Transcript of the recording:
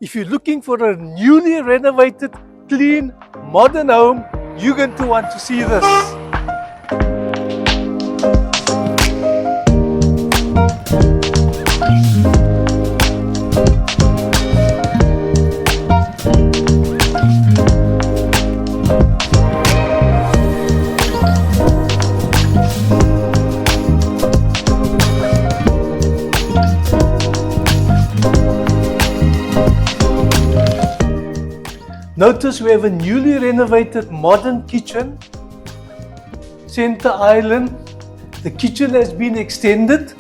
If you're looking for a newly renovated, clean, modern home, you're going to want to see this. Notice we have a newly renovated modern kitchen, center island. The kitchen has been extended.